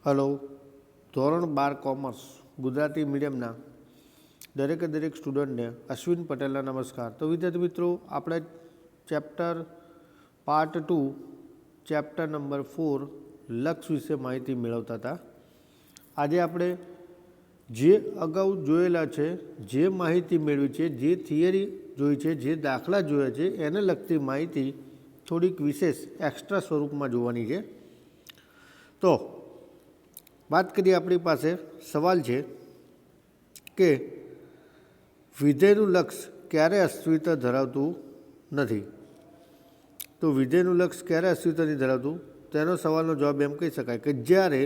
Hello, ધોરણ 12 commerce Gujarati મીડિયમના દરેકે દરેક સ્ટુડન્ટને અશ્વિન પટેલના નમસ્કાર. તો વિદ્યાર્થી મિત્રો, આપણે ચેપ્ટર પાર્ટ 2 ચેપ્ટર નંબર 4 લક્ષ વિશે માહિતી મેળવતા હતા. આજે આપણે જે અગાઉ જોયેલા છે, જે માહિતી મેળવી છે, જે થિયરી જોઈ છે, જે દાખલા જોયા છે, એને લગતી માહિતી થોડીક વિશેષ એક્સ્ટ્રા સ્વરૂપમાં જોવાની છે. તો વાત કરીએ, આપણી પાસે સવાલ છે કે વિધેયનું લક્ષ ક્યારે અસ્તિત્વ ધરાવતું નથી. તો વિધેયનું લક્ષ ક્યારે અસ્તિત્વ નથી ધરાવતું, તેનો સવાલનો જવાબ એમ કહી શકાય કે જ્યારે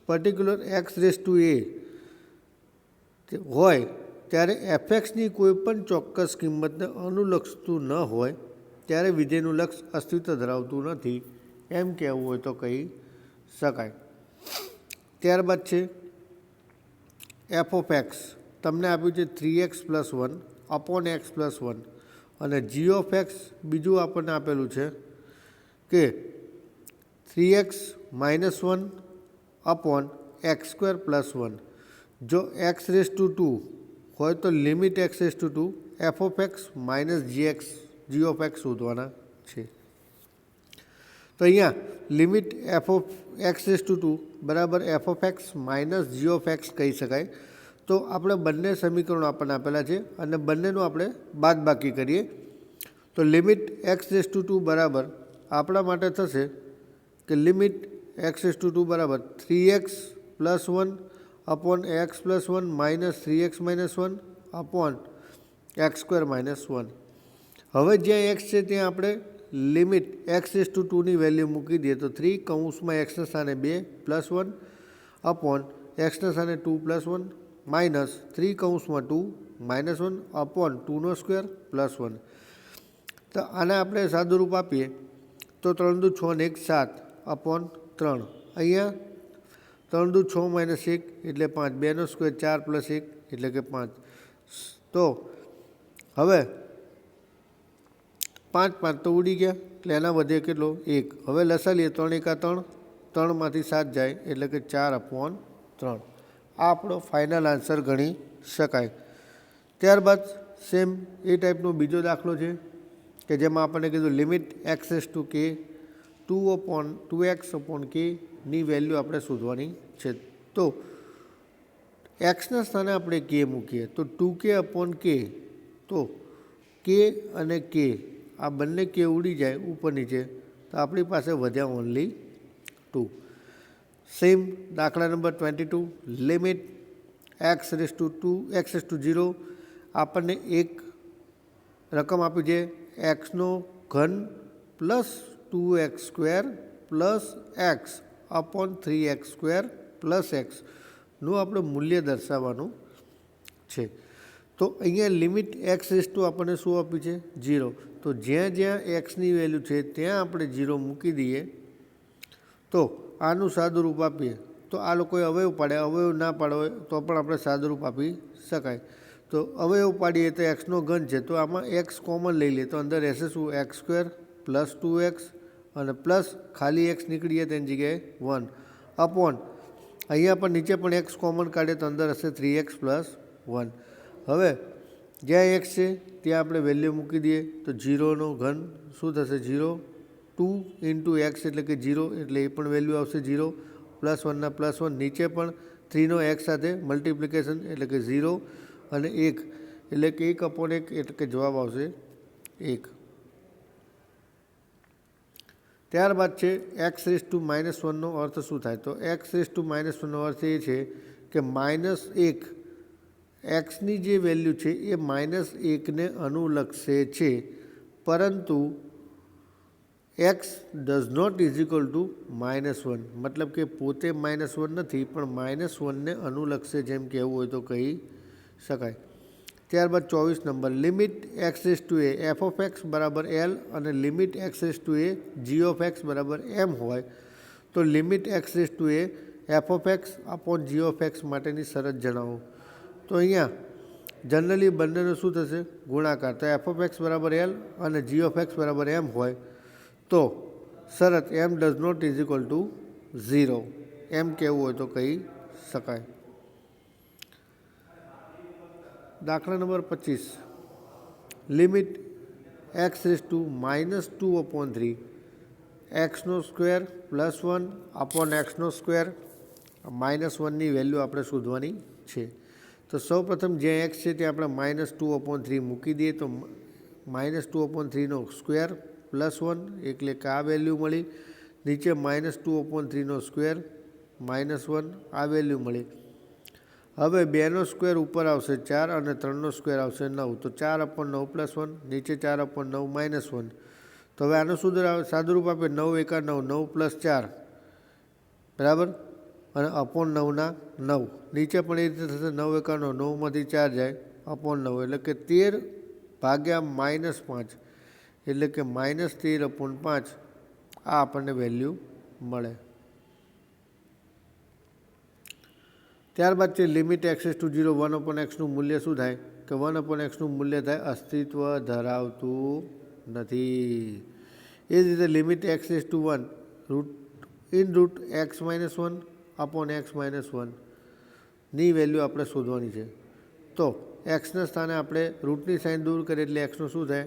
પર્ટિક્યુલર એક્સ રેઝ ટુ એ હોય ત્યારે એફએક્સની કોઈ પણ ચોક્કસ કિંમતને અનુલક્ષતું ન હોય ત્યારે વિધેયનું લક્ષ અસ્તિત્વ ધરાવતું નથી એમ કહેવું હોય તો કહી શકાય. ત્યારબાદ છે એફ ઓફ એક્સ. તમને આપ્યું છે 3x+1 અપોન x+1 અને જી ઓફ એક્સ બીજું આપણને આપેલું છે કે 3x-1 અપોન x²+1. જો x રેઝ ટુ 2 હોય તો limit x raise to 2 f of x minus g of x શોધવાના છે. તો અહીંયા limit f of x raise to 2 બરાબર f of x minus g of x કહી શકાય. તો આપણે બંને સમીકરણો આપણને આપેલા છે અને બંનેનું આપણે બાદબાકી કરીએ તો લિમિટ એક્સ રેઝ ટુ 2 બરાબર આપણા માટે થશે કે લિમિટ એક્સ રેઝ ટુ 2 બરાબર 3x+1 upon x+1 minus 3x-1 upon x²-1. હવે જ્યાં એક્સ છે ત્યાં આપણે લિમિટ એક્સ રેઝ ટુ 2ની વેલ્યુ મૂકી દઈએ તો 3 કૌંસમાં એક્સના સ્થાને 2+1 અપોન એક્સના સ્થાને 2+1 માઇનસ 3 કૌંસમાં 2 -1 અપોન 2² + 1. તો આને આપણે સાદુરૂપ આપીએ તો 3 દુ 6 ને 1 7 અપોન 3. અહીંયા 3 દુ 6 - 1 એટલે 5, 2² 4 + 1 એટલે કે 5. તો હવે 5 5 તો ઉડી ગયા એટલે એના વધે કેટલો 1. હવે લસા લઈએ 3 × 3, 3માંથી 7 જાય એટલે કે 4/3. આ આપણો ફાઇનલ આન્સર ગણી શકાય. ત્યારબાદ સેમ એ ટાઈપનો બીજો દાખલો છે કે જેમાં આપણને કીધું લિમિટ એક્સ રેઝ ટુ કે 2x/k ની વેલ્યુ આપણે શોધવાની છે. તો એક્સના સ્થાને આપણે કે મૂકીએ તો 2k/k. તો કે અને કે આ બંને કે ઉડી જાય ઉપર નીચે તો આપણી પાસે વધ્યા ઓનલી 2. સેમ દાખલા number 22 limit x raise to 0. આપણને એક રકમ આપી છે એક્સનો ઘન plus 2x² plus x upon 3x² plus એક્સનું આપણે મૂલ્ય દર્શાવવાનું છે. તો અહીંયા લિમિટ એક્સ રેઝ ટુ આપણને શું આપી છે 0. તો જ્યાં જ્યાં એક્સની વેલ્યુ છે ત્યાં આપણે 0 મૂકી દઈએ તો આનું સાદુરૂપ આપીએ તો આ લોકોએ અવયવ પાડ્યા, અવયવ ના પાડ્યો હોય તો પણ આપણે સાદુરૂપ આપી શકાય. તો અવયવ પાડીએ તો એક્સનો ઘન છે તો આમાં એક્સ કોમન લઈ લઈએ તો અંદર રહેશે શું x² પ્લસ 2x અને પ્લસ ખાલી એક્સ નીકળીએ તેની જગ્યાએ 1 અપોન અહીંયા પણ નીચે પણ એક્સ કોમન કાઢીએ તો અંદર હશે 3x+1. હવે જ્યાં એક્સ છે ત્યાં આપણે વેલ્યુ મૂકી દઈએ તો 0નો ઘન શું થશે 0, 2 × એક્સ એટલે કે 0 એટલે એ પણ વેલ્યુ આવશે 0, +1ના +1 નીચે પણ 3નો એક્સ સાથે મલ્ટિપ્લિકેશન એટલે કે 0 અને 1 એટલે કે 1/1 એટલે કે જવાબ આવશે 1. ત્યારબાદ છે એક્સ રેઝ ટુ -1નો અર્થ શું થાય. તો એક્સ રેઝ ટુ -1નો અર્થ એ છે કે -1 એક્સની જે વેલ્યુ છે એ -1ને અનુલક્ષે છે પરંતુ x does not is to -1 મતલબ કે પોતે -1 નથી પણ -1ને અનુલક્ષે જેમ કહેવું હોય તો કહી શકાય. ત્યારબાદ 24 number limit x raise to a f of x બરાબર L અને limit x raise to a g of x બરાબર M હોય તો limit x raise to a f of x upon g of x માટેની શરત જણાવો. તો અહીંયા જનરલી બંનેનો શું થશે ગુણાકાર. તો એફ ઓફ એક્સ બરાબર L અને જી ઓફ એક્સ બરાબર M હોય તો શરત M does not is to 0 એમ કહેવું હોય તો કહી શકાય. દાખલા number 25, limit x⁻²/3 x² + 1 upon x², -1ની વેલ્યુ આપણે શોધવાની છે. તો સૌપ્રથમ જ્યાં x છે ત્યાં આપણે -2/3 મૂકી દઈએ તો -2/3 સ્ક્વેર +1 એટલે કે આ વેલ્યુ મળી. નીચે -2/3 સ્ક્વેર -1 આ વેલ્યુ મળી. હવે 2નો સ્ક્વેર ઉપર આવશે 4 અને 3નો સ્ક્વેર આવશે 9. તો 4/9 +1, નીચે 4/9 -1. તો હવે આનું સાદુરૂપ આપે 9 × 9, 9 + 4 બરાબર, અને અપોન 9ના 9. નીચે પણ એ રીતે થશે 9 × 9, 9માંથી 4 જાય અપોન 9 એટલે કે 13 ભાગ્યા -5 એટલે કે -13/5 આ આપણને વેલ્યુ મળે. ત્યારબાદ છે લિમિટ x⁻0 1/xનું મૂલ્ય શું થાય કે 1/xનું મૂલ્ય થાય અસ્તિત્વ ધરાવતું નથી. એ જ રીતે લિમિટ x⁻1 (x−1/x−1) ની વેલ્યુ આપણે શોધવાની છે. તો એક્સના સ્થાને આપણે રૂટની સાઇન દૂર કરીએ એટલે એક્સનું શું થાય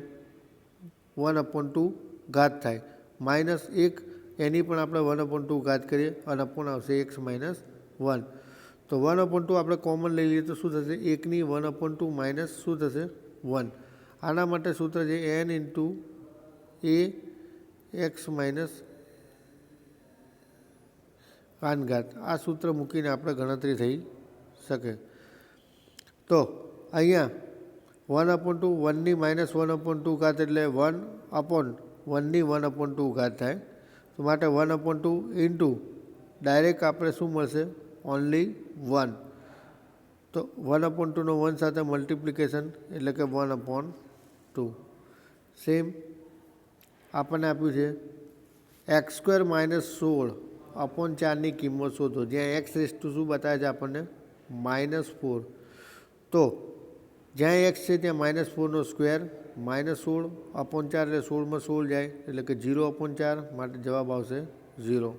1/2 ઘાત થાય. -1 એની પણ આપણે 1/2 ઘાત કરીએ અને અપોન આવશે x-1. તો 1/2 આપણે કોમન લઈ લઈએ તો શું થશે 1ની 1/2 માઇનસ શું થશે 1. આના માટે સૂત્ર છે n × a(x−1) આ સૂત્ર મૂકીને આપણે ગણતરી થઈ શકે. તો અહીંયા 1/2 1ની -1/2 ઘાત એટલે 1/1ની 1/2 ઘાત થાય. તો માટે 1/2 ઇન્ટુ ડાયરેક્ટ આપણે શું મળશે ઓનલી 1. તો 1/2નો 1 સાથે મલ્ટિપ્લિકેશન એટલે કે 1/2. સેમ આપણને આપ્યું છે x² - 16/4ની કિંમત શોધો. જ્યાં x શું બતાવે છે આપણને -4. તો જ્યાં x છે ત્યાં -4નો સ્ક્વેર -16/4 એટલે 16માં 16 જાય એટલે કે 0/4 માટે જવાબ આવશે 0.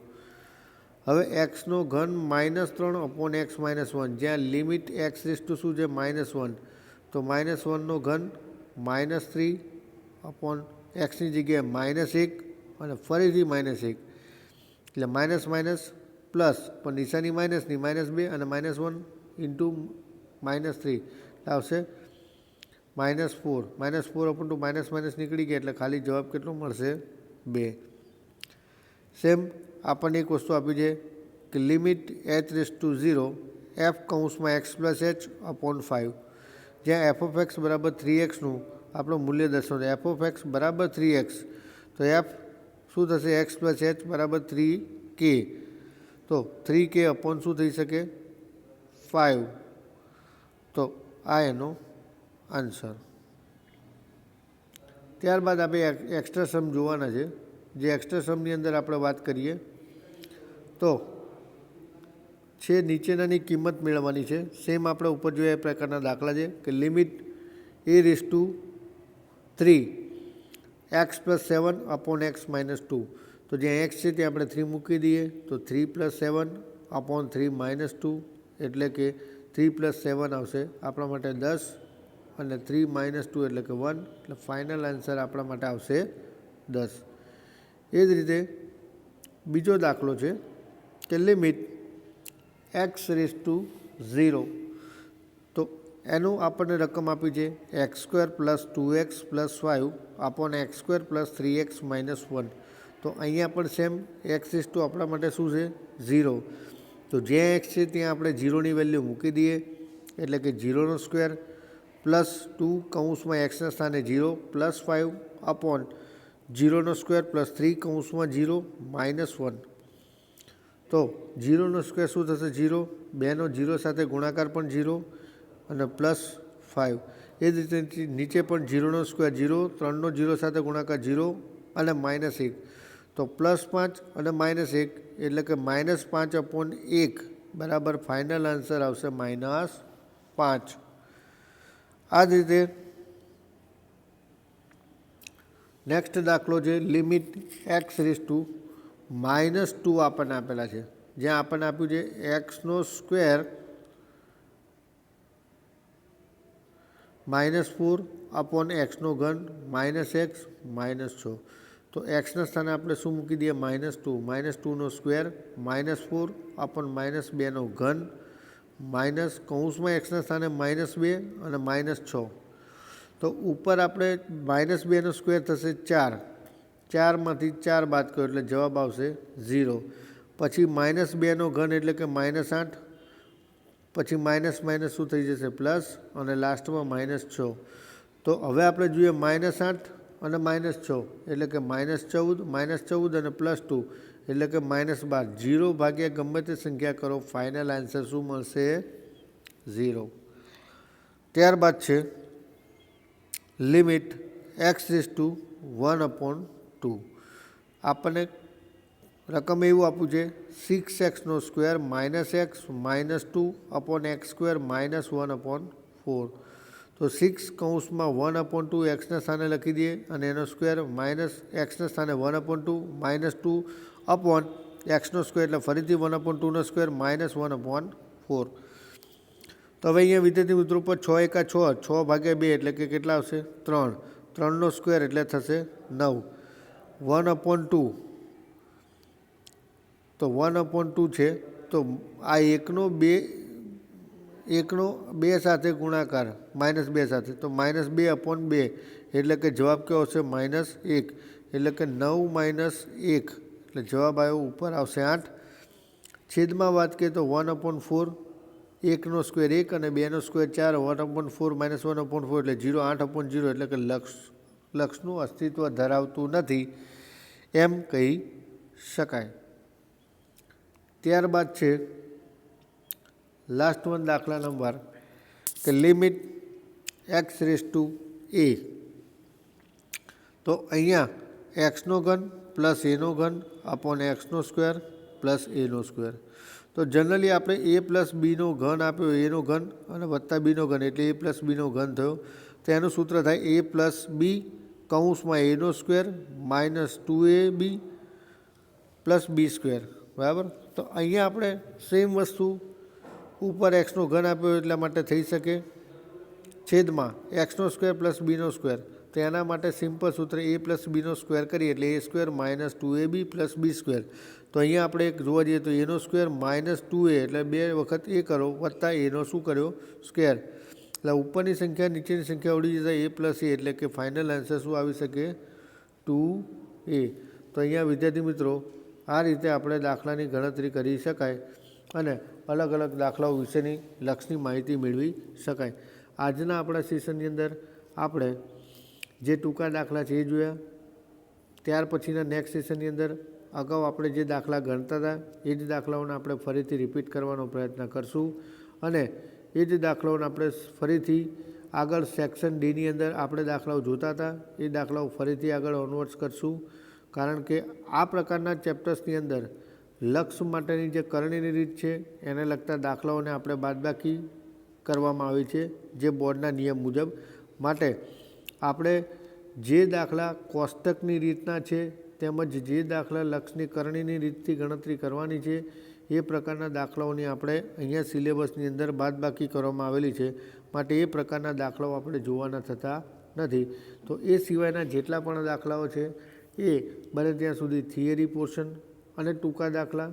હવે એક્સનો ઘન -3/x-1 જ્યાં લિમિટ x શું છે -1 તો -1નો ઘન -3/xની જગ્યાએ -1 અને ફરીથી -1 એટલે માઇનસ પ્લસ પણ નિશાની માઇનસની -2 અને -1 ઇન્ટુ -3 આવશે -4. -4/- નીકળી ગયા એટલે ખાલી જવાબ કેટલો મળશે 2. સેમ આપણને એક વસ્તુ આપી છે કે લિમિટ h⁻0 f(x+h/5) જ્યાં f(x) = 3xનું આપણું મૂલ્ય દર્શાવવાનું. f(x) = 3x તો f શું થશે x+h = 3k. તો 3k અપોન શું થઈ શકે 5. તો આ એનો આન્સર. ત્યારબાદ આપણે એક્સ્ટ્રા સમ જોવાના છે. જે એક્સ્ટ્રા સમની અંદર આપણે વાત કરીએ તો છે નીચેનાની કિંમત મેળવવાની છે. સેમ આપણે ઉપર જોયા એ પ્રકારના દાખલા છે કે લિમિટ a⁻3 x+7/x-2. તો જ્યાં x છે ત્યાં આપણે 3 મૂકી દઈએ તો 3 + 7/3 - 2 એટલે કે 3 + 7 આવશે આપણા માટે 10 અને 3 - 2 એટલે કે 1 એટલે ફાઇનલ આન્સર આપણા માટે આવશે 10. એ જ રીતે બીજો દાખલો છે કે લિમિટ x⁻0 તો એનું આપણને રકમ આપી છે x² + 2x + 5/x² + 3x - 1. તો અહીંયા પણ સેમ x⁻ આપણા માટે શું છે 0. તો જ્યાં x છે ત્યાં આપણે 0ની વેલ્યુ મૂકી દઈએ એટલે કે 0નો સ્ક્વેર +2 (x) ના સ્થાને 0 +5/0નો સ્ક્વેર +3 (0) -1. તો 0નો સ્ક્વેર શું થશે 0, 2નો 0 સાથે ગુણાકાર પણ 0 અને +5. એ જ રીતે નીચે પણ 0નો સ્ક્વેર 0, 3નો 0 સાથે ગુણાકાર 0 અને -1. તો +5 અને -1 એટલે કે -5/1 બરાબર ફાઇનલ આન્સર આવશે -5. આ જ રીતે નેક્સ્ટ દાખલો છે લિમિટ x⁻2 આપણને આપેલા છે. જ્યાં આપણને આપ્યું છે એક્સનો સ્ક્વેર -4 અપોન એક્સનો ઘન -x -6. તો એક્સના સ્થાને આપણે શું મૂકી દઈએ? -2 નો સ્ક્વેર -4 અપોન -2નો ઘન માઇનસ કૌંસમાં એક્સના સ્થાને -2 અને -6. તો ઉપર આપણે -2નો સ્ક્વેર થશે 4, 4માંથી 4 બાદ કરો એટલે જવાબ આવશે 0. પછી -2નો ઘન એટલે કે -8, પછી માઇનસ માઇનસ શું થઈ જશે? પ્લસ, અને લાસ્ટમાં -6. તો હવે આપણે જોઈએ -8 અને -6 એટલે કે -14 અને +2 એટલે કે -12. 0 ભાગ્યા ગમે તે સંખ્યા કરો, ફાઇનલ આન્સર શું મળશે? 0. ત્યારબાદ છે લિમિટ x⁴1/2. આપણને રકમ એવું આપ્યું છે 6x² -x -2 અપોન x² -1/4. તો 6 કૌંસમાં 1/2 એક્સના સ્થાને લખી દઈએ અને એનો સ્ક્વેર માઇનસ એક્સના સ્થાને 1/2 -2 અપોન એક્સનો સ્ક્વેર એટલે ફરીથી 1/2નો સ્ક્વેર -1/4. તો હવે અહીંયા વિદ્યાર્થી મિત્રો પર 6 એકા 6, 6 ભાગ્યા 2 એટલે કે કેટલા આવશે? 3. 3નો સ્ક્વેર એટલે થશે 9. 1/2 તો 1/2 છે. તો આ એકનો 2 સાથે ગુણાકાર -2 સાથે, તો -2/2 એટલે કે જવાબ કેવો આવશે? -1. એટલે કે 9 - 1 એટલે જવાબ આવ્યો ઉપર આવશે 8. છેદમાં વાત કરીએ તો 1/4, 1નો સ્ક્વેર 1 અને 2નો સ્ક્વેર 4, 1/4 - 1/4 એટલે 0, 8/0 એટલે કે લક્ષનું અસ્તિત્વ ધરાવતું નથી એમ કહી શકાય. ત્યારબાદ છે લાસ્ટ વન દાખલા નંબર કે લિમિટ x⁴ a. તો અહીંયા એક્સનો ઘન પ્લસ એનો ઘન અપોન એક્સનો સ્ક્વેર પ્લસ એનો સ્ક્વેર. તો જનરલી આપણે a પ્લસ બીનો ઘન આપ્યો, એનો ઘન અને વત્તા બીનો ઘન એટલે a પ્લસ બીનો ઘન થયો. તો એનું સૂત્ર થાય a પ્લસ બી કૌંસમાં એનો square -2ab plus b square. બરાબર. તો અહીંયા આપણે સેમ વસ્તુ ઉપર એક્સનો ઘન આપ્યો એટલા માટે થઈ શકે, છેદમાં એક્સનો સ્ક્વેર પ્લસ બીનો સ્ક્વેર. તો એના માટે સિમ્પલ સૂત્ર a પ્લસ બીનો સ્ક્વેર કરીએ એટલે a square -2ab plus b square. તો અહીંયા આપણે એક જોવા જઈએ તો એનો સ્ક્વેર -2a એટલે 2 વખત એ કરો વત્તા એનો શું કર્યો? સ્ક્વેર. એટલે ઉપરની સંખ્યા નીચેની સંખ્યા ઉડી જતા a પ્લસ a એટલે કે ફાઇનલ આન્સર શું આવી શકે? 2a. તો અહીંયા વિદ્યાર્થી મિત્રો આ રીતે આપણે દાખલાની ગણતરી કરી શકાય અને અલગ અલગ દાખલાઓ વિશેની લક્ષની માહિતી મેળવી શકાય. આજના આપણા સેશનની અંદર આપણે જે ટૂંકા દાખલા છે એ જોયા. ત્યાર પછીના નેક્સ્ટ સેશનની અંદર અગાઉ આપણે જે દાખલા ગણતા હતા એ જ દાખલાઓને આપણે ફરીથી રિપીટ કરવાનો પ્રયત્ન કરશું અને એ જ દાખલાઓને આપણે ફરીથી આગળ સેક્શન ડીની અંદર આપણે દાખલાઓ જોતા હતા એ દાખલાઓ ફરીથી આગળ ઓનવર્ડ્સ કરશું. કારણ કે આ પ્રકારના ચેપ્ટર્સની અંદર લક્ષ માટેની જે કરણીની રીત છે એને લગતા દાખલાઓને આપણે બાદબાકી કરવામાં આવી છે જે બોર્ડના નિયમ મુજબ. માટે આપણે જે દાખલા કોષ્ટકની રીતના છે તેમજ જે દાખલા લક્ષની કરણીની રીતથી ગણતરી કરવાની છે એ પ્રકારના દાખલાઓની આપણે અહીંયા સિલેબસની અંદર બાદબાકી કરવામાં આવેલી છે. માટે એ પ્રકારના દાખલાઓ આપણે જોવાના થતા નથી. તો એ સિવાયના જેટલા પણ દાખલાઓ છે એ બને ત્યાં સુધી થિયરી પોર્શન અને ટૂંકા દાખલા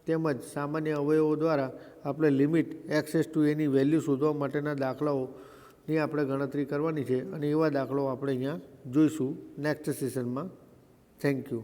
તેમજ સામાન્ય અવયવો દ્વારા આપણે લિમિટ x⁴ની વેલ્યુ શોધવા માટેના દાખલાઓની આપણે ગણતરી કરવાની છે અને એવા દાખલાઓ આપણે અહીંયા જોઈશું નેક્સ્ટ સેશનમાં. Thank you.